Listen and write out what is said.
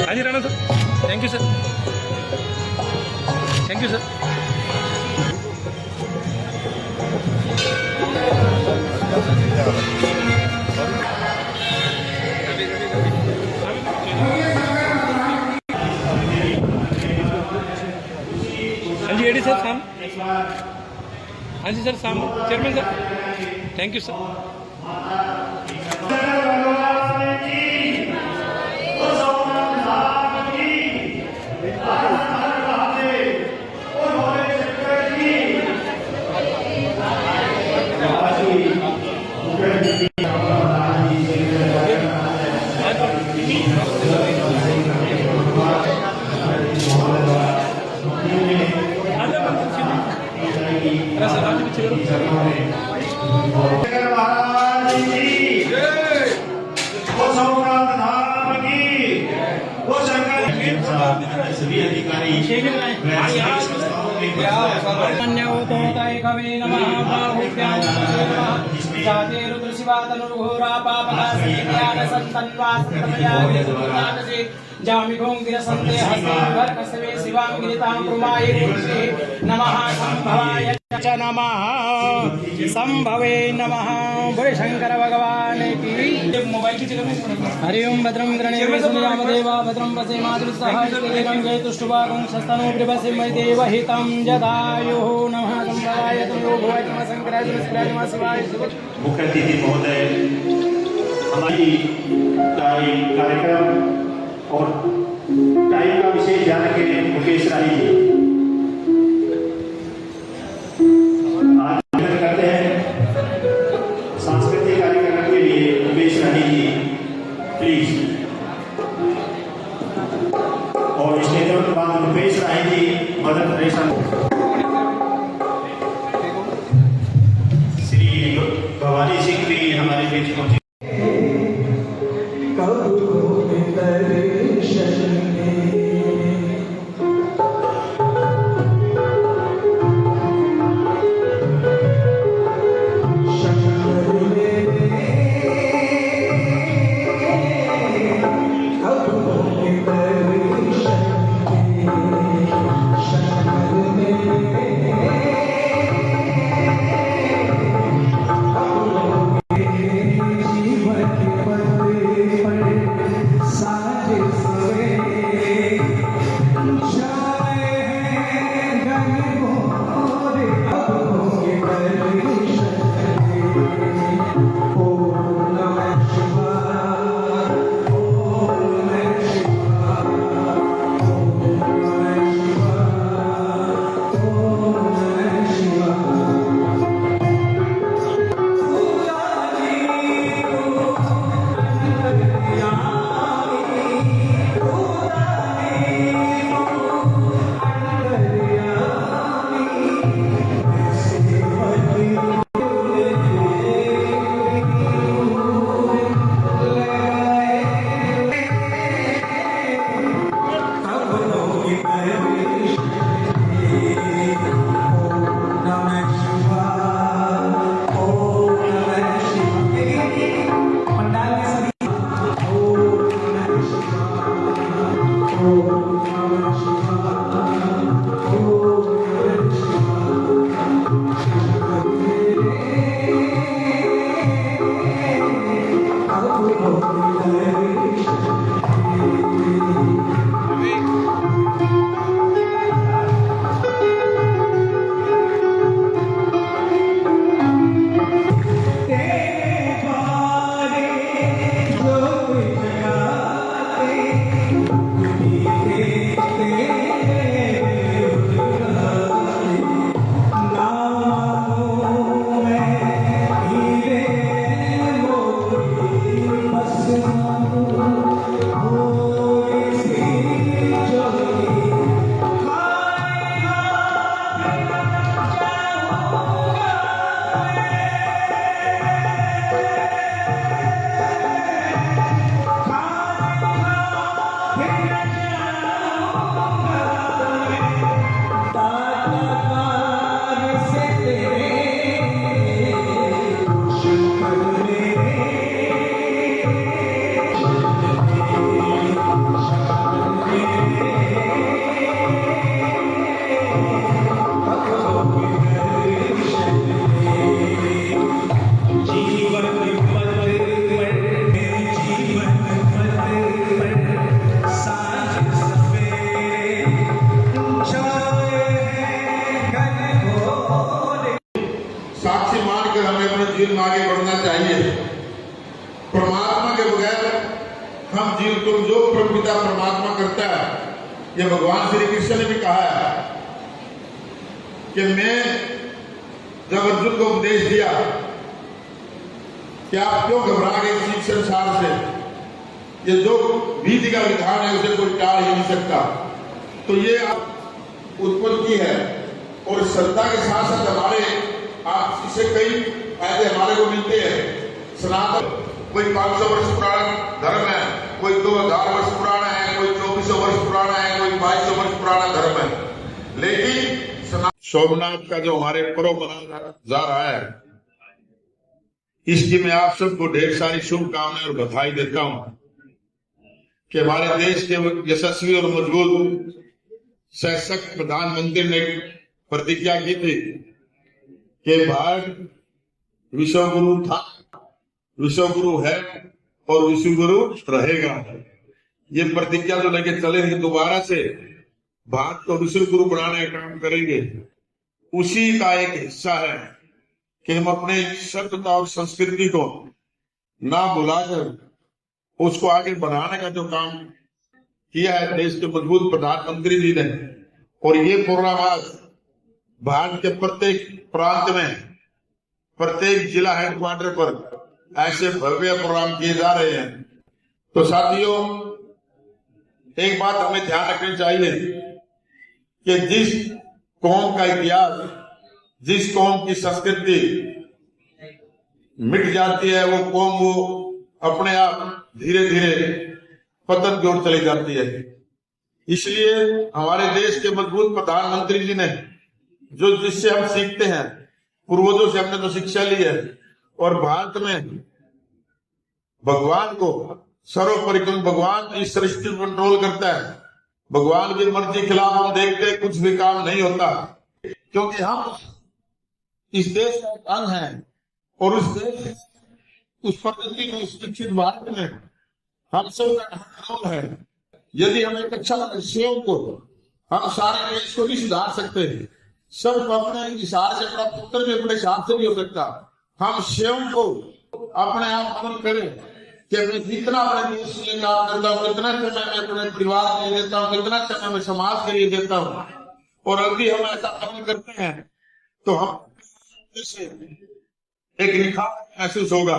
हाँ जी Rana sir, thank you sir, thank you sir. हाँ जी एडी सर सामने, हाँ जी सर सामने, chairman sir, thank you sir. सभी अधिकारी संभवे नमः। बड़े शंकर भगवान की मोबाइल की जगह हरि ओम भद्रम गृणे सूर्यामदेवा भद्रम वसे मातृसहायं जयतुष्टुभागं शस्तनो प्रभसे देव हितं जदायुः नमः। संभवाय तमो भुवः शंकराय नमः शिवाय। मुख्य अतिथि महोदय, हमारी कार्यक्रम और टाइम का विशेष ध्यान रखें। मुकेश राही जी करते हैं सांस्कृतिक कार्यक्रम के लिए। मुकेश राही जी प्लीज। और स्टेज के बाद मुकेश राही जी मदर टेरेसा श्री भवानी सिंह भी हमारे बीच पहुंचे। बिल्कुल जो प्रभुपिता परमात्मा करता है, ये भगवान श्री कृष्ण ने भी कहा है कि मैं जब अर्जुन को उपदेश दिया कि आप क्यों घबरा गए इस संसार से, ये जो विधि का विधान है उसे कोई टाल ही नहीं सकता। तो ये आप उत्पन्न की है और श्रद्धा के साथ साथ हमारे आप इसे कई फायदे हमारे को मिलते हैं। सनातन कोई 500 वर्ष पुराना धर्म है, कोई 2000 वर्ष पुराना है, कोई 2400 वर्ष पुराना है, कोई 2200 वर्ष पुराना धर्म है। लेकिन सोमनाथ का जो हमारे पर्व मनाया जा रहा है, इसकी मैं आप सबको ढेर सारी शुभकामनाएं और बधाई देता हूं कि हमारे देश के यशस्वी और मजबूत सशक्त प्रधानमंत्री ने प्रतिज्ञा की थी कि भारत विश्व गुरु था, विश्व गुरु है और विश्व गुरु रहेगा। ये प्रतिज्ञा जो लेके चले हैं, दोबारा से भारत को विश्व गुरु बनाने का काम करेंगे। उसी का एक हिस्सा है कि हम अपने सभ्यता और संस्कृति को ना भुलाकर उसको आगे बढ़ाने का जो काम किया है देश के मजबूत प्रधानमंत्री जी ने। और ये प्रोग्राम आज भारत के प्रत्येक प्रांत में, प्रत्येक जिला हेडक्वार्टर पर ऐसे भव्य प्रोग्राम किए जा रहे हैं। तो साथियों, एक बात हमें ध्यान रखनी चाहिए कि जिस कौम का इतिहास, जिस कौम की संस्कृति मिट जाती है, वो कौम वो अपने आप धीरे धीरे पतन की ओर चली जाती है। इसलिए हमारे देश के मजबूत प्रधानमंत्री जी ने जो जिससे हम सीखते हैं, पूर्वजों से हमने तो शिक्षा ली है, और भारत में भगवान को सर्वोपरि, भगवान इस सृष्टि को कंट्रोल करता है। भगवान की मर्जी के खिलाफ हम देखते कुछ भी काम नहीं होता, क्योंकि हम इस देश का एक अंग है और उस देश, उस प्रकृति में, उस शिक्षित भारत में हम सब का रोल है। यदि हम एक अच्छा स्वयं को, हम सारे देश को नहीं सुधार सकते, सब अपने हिसाब से, अपना पुत्र भी अपने हिसाब से नहीं हो सकता। हम स्वयं को अपने आप बदल करें कि मैं जितना अपने देश के लिए काम करता हूँ, कितना समय मैं अपने परिवार के लिए देता हूँ, कितना समय मैं समाज के लिए देता हूँ, और अभी हम ऐसा काम करते हैं तो हम एक निखार महसूस होगा।